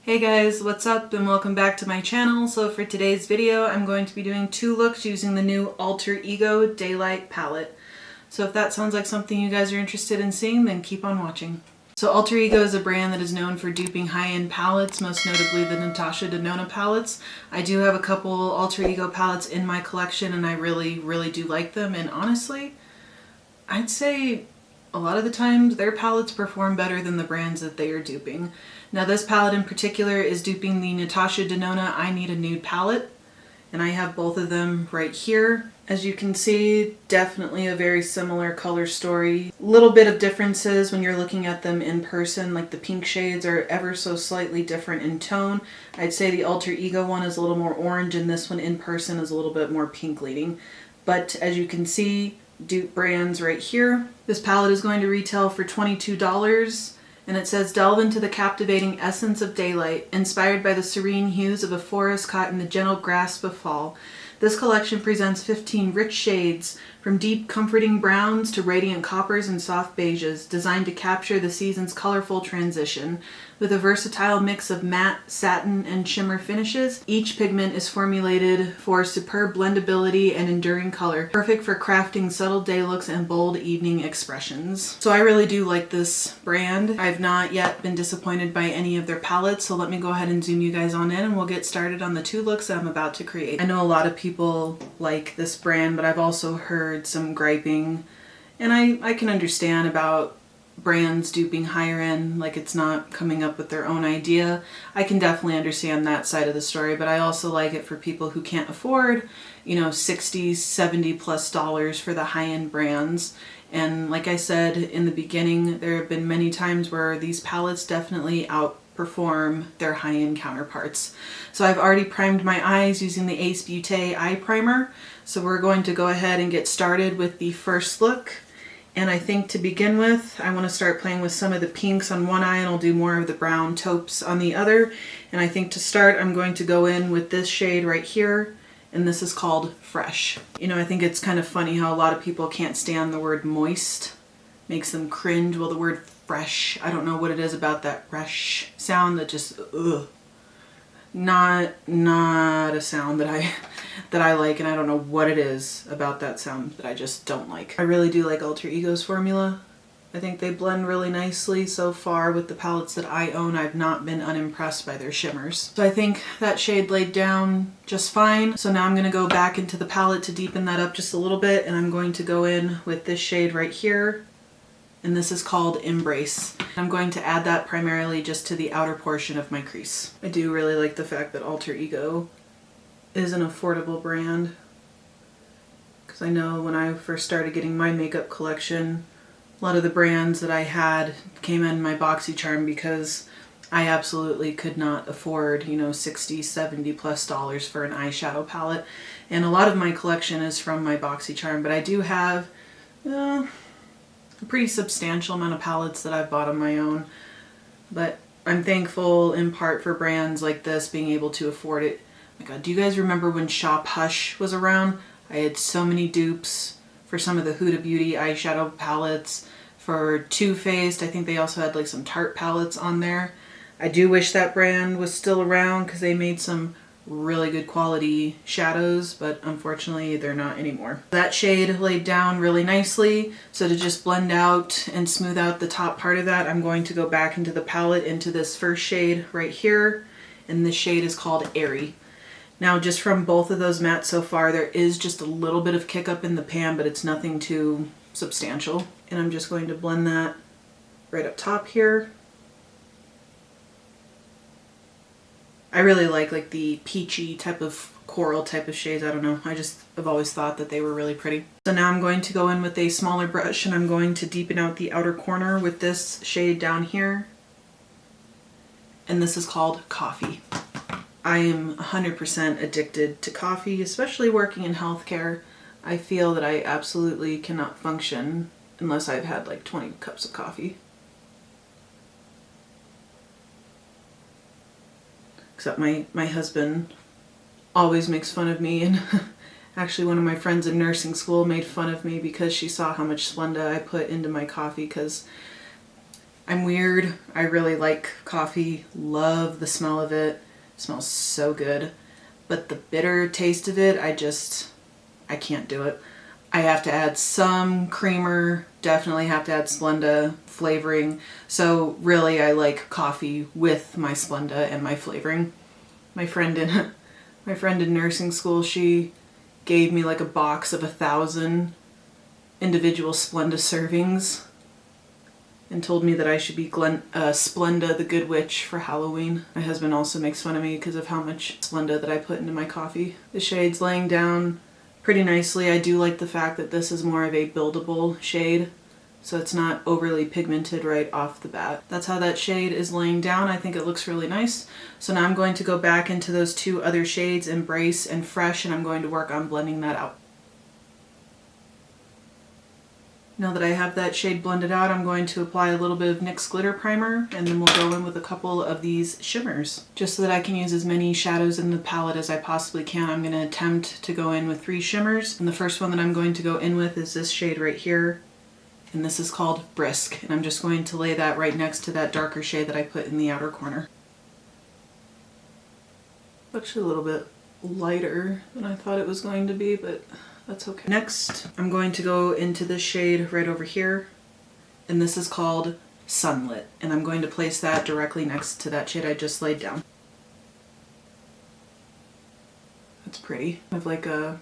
Hey guys, what's up and welcome back to my channel. So for today's video, I'm going to be doing two looks using the new Alter Ego Daylight palette. So if that sounds like something you guys are interested in seeing, then keep on watching. So Alter Ego is a brand that is known for duping high-end palettes, most notably the Natasha Denona palettes. I do have a couple Alter Ego palettes in my collection and I really do like them, and honestly, I'd say a lot of the times their palettes perform better than the brands that they are duping. Now this palette in particular is duping the Natasha Denona I Need a Nude palette, and I have both of them right here. As you can see, definitely a very similar color story. Little bit of differences when you're looking at them in person, like the pink shades are ever so slightly different in tone. I'd say the Alter Ego one is a little more orange and this one in person is a little bit more pink leading. But as you can see, dupe brands right here. This palette is going to retail for $22. And it says, delve into the captivating essence of daylight, inspired by the serene hues of a forest caught in the gentle grasp of fall. This collection presents 15 rich shades, from deep, comforting browns to radiant coppers and soft beiges, designed to capture the season's colorful transition. With a versatile mix of matte, satin, and shimmer finishes, each pigment is formulated for superb blendability and enduring color, perfect for crafting subtle day looks and bold evening expressions. So I really do like this brand. I've not yet been disappointed by any of their palettes, so let me go ahead and zoom you guys on in and we'll get started on the two looks that I'm about to create. I know a lot of people like this brand, but I've also heard some griping, and I can understand about brands duping higher end, like it's not coming up with their own idea. I can definitely understand that side of the story, but I also like it for people who can't afford, you know, $60, $70+ for the high-end brands. And like I said in the beginning, there have been many times where these palettes definitely outperform their high-end counterparts. So I've already primed my eyes using the Ace Beauté eye primer. So we're going to go ahead and get started with the first look. And I think to begin with, I want to start playing with some of the pinks on one eye and I'll do more of the brown taupes on the other. And I think to start, I'm going to go in with this shade right here. And this is called Fresh. You know, I think it's kind of funny how a lot of people can't stand the word moist. Makes them cringe. Well, the word fresh, I don't know what it is about that fresh sound that just, ugh. Not a sound that I like, and I don't know what it is about that sound that I just don't like. I really do like Alter Ego's formula. I think they blend really nicely so far with the palettes that I own. I've not been unimpressed by their shimmers. So I think that shade laid down just fine. So now I'm going to go back into the palette to deepen that up just a little bit, and I'm going to go in with this shade right here. And this is called Embrace. I'm going to add that primarily just to the outer portion of my crease. I do really like the fact that Alter Ego is an affordable brand, because I know when I first started getting my makeup collection, a lot of the brands that I had came in my BoxyCharm because I absolutely could not afford, you know, $60, $70+ for an eyeshadow palette. And a lot of my collection is from my BoxyCharm, but I do have a pretty substantial amount of palettes that I've bought on my own. But I'm thankful in part for brands like this being able to afford it. Oh my god, do you guys remember when Shop Hush was around? I had so many dupes for some of the Huda Beauty eyeshadow palettes, for Too Faced. I think they also had like some Tarte palettes on there. I do wish that brand was still around because they made some really good quality shadows, but unfortunately they're not anymore. That shade laid down really nicely, so to just blend out and smooth out the top part of that, I'm going to go back into the palette into this first shade right here, and this shade is called Airy. Now just from both of those mattes so far, there is just a little bit of kick up in the pan, but it's nothing too substantial. And I'm just going to blend that right up top here. I really like the peachy type of coral type of shades. I don't know. I've always thought that they were really pretty. So now I'm going to go in with a smaller brush and I'm going to deepen out the outer corner with this shade down here. And this is called Coffee. I am 100% addicted to coffee, especially working in healthcare. I feel that I absolutely cannot function unless I've had like 20 cups of coffee. Except my husband always makes fun of me, and actually one of my friends in nursing school made fun of me because she saw how much Splenda I put into my coffee, because I'm weird. I really like coffee. Love the smell of it. It smells so good. But the bitter taste of it, I can't do it. I have to add some creamer, definitely have to add Splenda flavoring. So really I like coffee with my Splenda and my flavoring. My friend in nursing school, she gave me like a box of 1,000 individual Splenda servings and told me that I should be Splenda the Good Witch for Halloween. My husband also makes fun of me because of how much Splenda that I put into my coffee. The shade's laying down pretty nicely. I do like the fact that this is more of a buildable shade, so it's not overly pigmented right off the bat. That's how that shade is laying down. I think it looks really nice. So now I'm going to go back into those two other shades, Embrace and Fresh, and I'm going to work on blending that out. Now that I have that shade blended out, I'm going to apply a little bit of NYX Glitter Primer, and then we'll go in with a couple of these shimmers. Just so that I can use as many shadows in the palette as I possibly can, I'm going to attempt to go in with 3 shimmers. And the first one that I'm going to go in with is this shade right here, and this is called Brisk. And I'm just going to lay that right next to that darker shade that I put in the outer corner. Actually a little bit lighter than I thought it was going to be, but that's okay. Next, I'm going to go into this shade right over here, and this is called Sunlit, and I'm going to place that directly next to that shade I just laid down. That's pretty. I have like a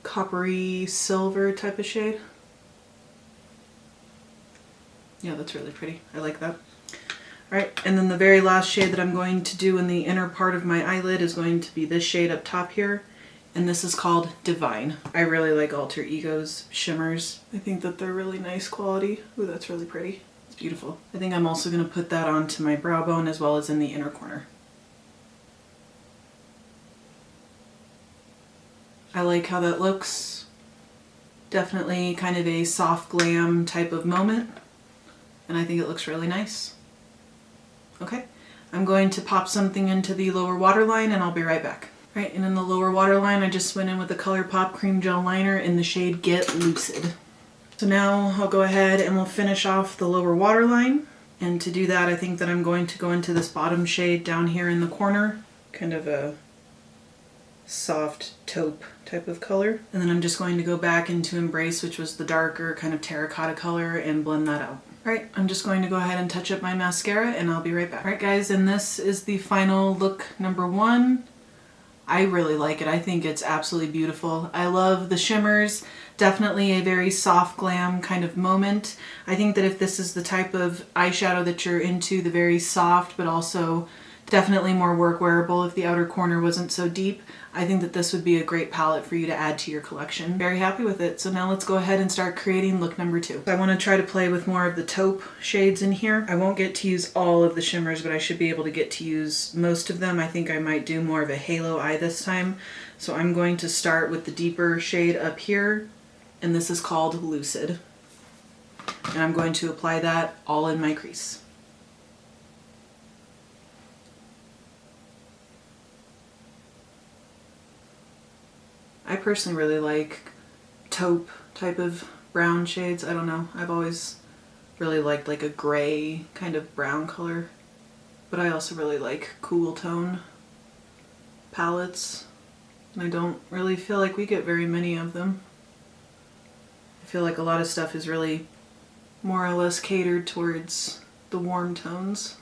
coppery silver type of shade. Yeah, that's really pretty. I like that. Alright, and then the very last shade that I'm going to do in the inner part of my eyelid is going to be this shade up top here. And this is called Divine. I really like Alter Ego's shimmers. I think that they're really nice quality. Ooh, that's really pretty. It's beautiful. I think I'm also going to put that onto my brow bone as well as in the inner corner. I like how that looks. Definitely kind of a soft glam type of moment. And I think it looks really nice. Okay, I'm going to pop something into the lower waterline and I'll be right back. Right, and in the lower waterline, I just went in with the ColourPop Cream Gel Liner in the shade Get Lucid. So now I'll go ahead and we'll finish off the lower waterline. And to do that, I think that I'm going to go into this bottom shade down here in the corner. Kind of a soft taupe type of color. And then I'm just going to go back into Embrace, which was the darker kind of terracotta color, and blend that out. Alright, I'm just going to go ahead and touch up my mascara and I'll be right back. Alright guys, and this is the final look number 1. I really like it. I think it's absolutely beautiful. I love the shimmers. Definitely a very soft glam kind of moment. I think that if this is the type of eyeshadow that you're into, the very soft but also definitely more work wearable if the outer corner wasn't so deep, I think that this would be a great palette for you to add to your collection. Very happy with it. So now let's go ahead and start creating look number 2. I want to try to play with more of the taupe shades in here. I won't get to use all of the shimmers, but I should be able to get to use most of them. I think I might do more of a halo eye this time. So I'm going to start with the deeper shade up here, and this is called Lucid. And I'm going to apply that all in my crease. I personally really like taupe type of brown shades. I don't know. I've always really liked like a gray kind of brown color. But I also really like cool tone palettes. And I don't really feel like we get very many of them. I feel like a lot of stuff is really more or less catered towards the warm tones.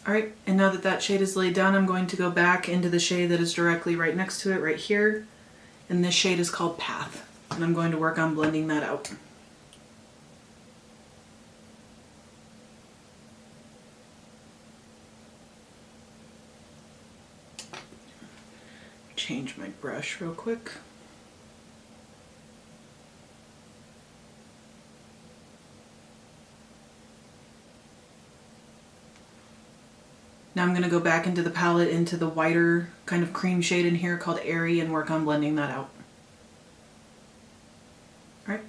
Alright, and now that that shade is laid down, I'm going to go back into the shade that is directly right next to it, right here. And this shade is called Path. And I'm going to work on blending that out. Change my brush real quick. Now I'm going to go back into the palette into the whiter kind of cream shade in here called Airy and work on blending that out. Alright,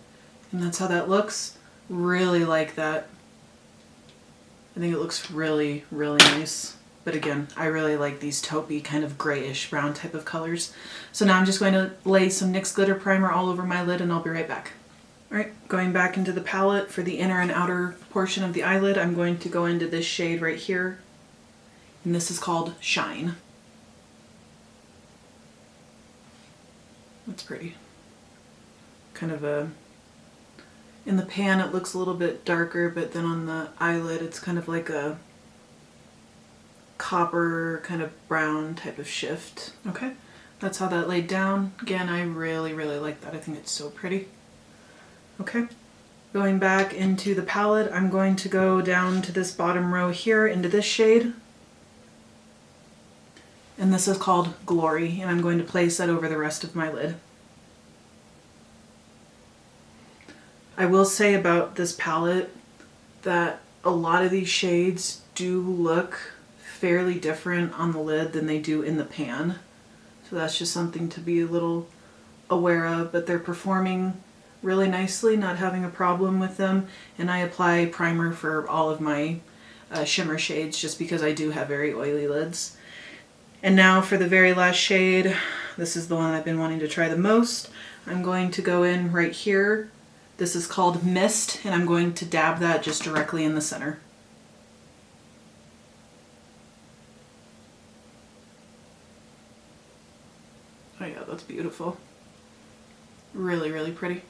and that's how that looks. Really like that. I think it looks really, really nice. But again, I really like these taupey kind of grayish brown type of colors. So now I'm just going to lay some NYX glitter primer all over my lid and I'll be right back. Alright, going back into the palette for the inner and outer portion of the eyelid, I'm going to go into this shade right here. And this is called Shine. That's pretty. Kind of a... In the pan it looks a little bit darker, but then on the eyelid it's kind of like a copper kind of brown type of shift. Okay, that's how that laid down. Again, I really like that. I think it's so pretty. Okay, going back into the palette, I'm going to go down to this bottom row here into this shade. And this is called Glory, and I'm going to place that over the rest of my lid. I will say about this palette that a lot of these shades do look fairly different on the lid than they do in the pan. So that's just something to be a little aware of, but they're performing really nicely, not having a problem with them. And I apply primer for all of my shimmer shades just because I do have very oily lids. And now for the very last shade, this is the one I've been wanting to try the most. I'm going to go in right here. This is called Mist, and I'm going to dab that just directly in the center. Oh yeah, that's beautiful. Really pretty.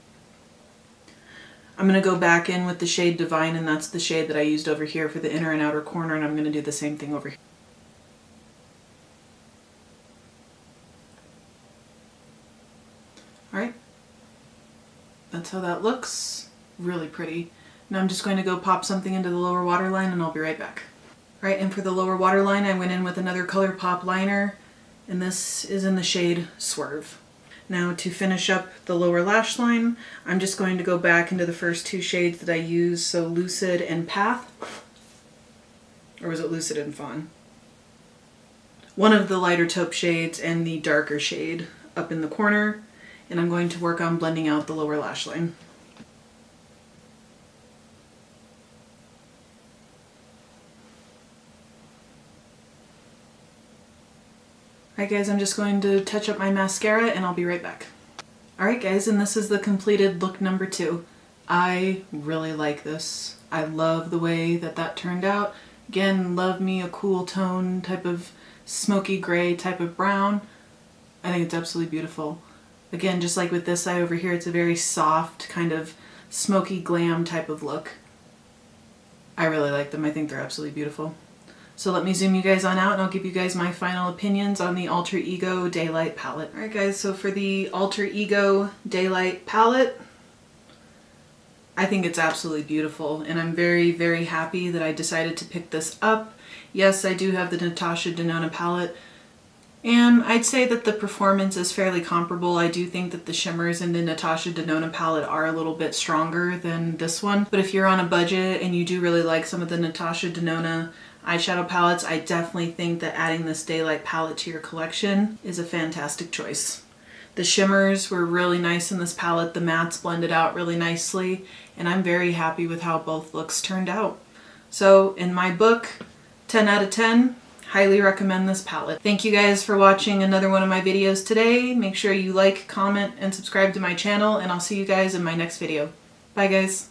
I'm going to go back in with the shade Divine, and that's the shade that I used over here for the inner and outer corner, and I'm going to do the same thing over here. Alright, that's how that looks. Really pretty. Now I'm just going to go pop something into the lower waterline and I'll be right back. Alright, and for the lower waterline I went in with another ColourPop liner, and this is in the shade Swerve. Now to finish up the lower lash line, I'm just going to go back into the first two shades that I used, so Lucid and Path. Or was it Lucid and Fawn? One of the lighter taupe shades and the darker shade up in the corner, and I'm going to work on blending out the lower lash line. Alright guys, I'm just going to touch up my mascara and I'll be right back. Alright guys, and this is the completed look number 2. I really like this. I love the way that that turned out. Again, love me a cool tone type of smoky gray type of brown. I think it's absolutely beautiful. Again, just like with this eye over here, it's a very soft kind of smoky glam type of look. I really like them. I think they're absolutely beautiful. So let me zoom you guys on out and I'll give you guys my final opinions on the Alter Ego Daylight palette. Alright guys, so for the Alter Ego Daylight palette, I think it's absolutely beautiful and I'm very happy that I decided to pick this up. Yes, I do have the Natasha Denona palette, and I'd say that the performance is fairly comparable. I do think that the shimmers in the Natasha Denona palette are a little bit stronger than this one, but if you're on a budget and you do really like some of the Natasha Denona eyeshadow palettes, I definitely think that adding this Daylight palette to your collection is a fantastic choice. The shimmers were really nice in this palette, the mattes blended out really nicely, and I'm very happy with how both looks turned out. So in my book, 10 out of 10, highly recommend this palette. Thank you guys for watching another one of my videos today. Make sure you like, comment, and subscribe to my channel, and I'll see you guys in my next video. Bye guys.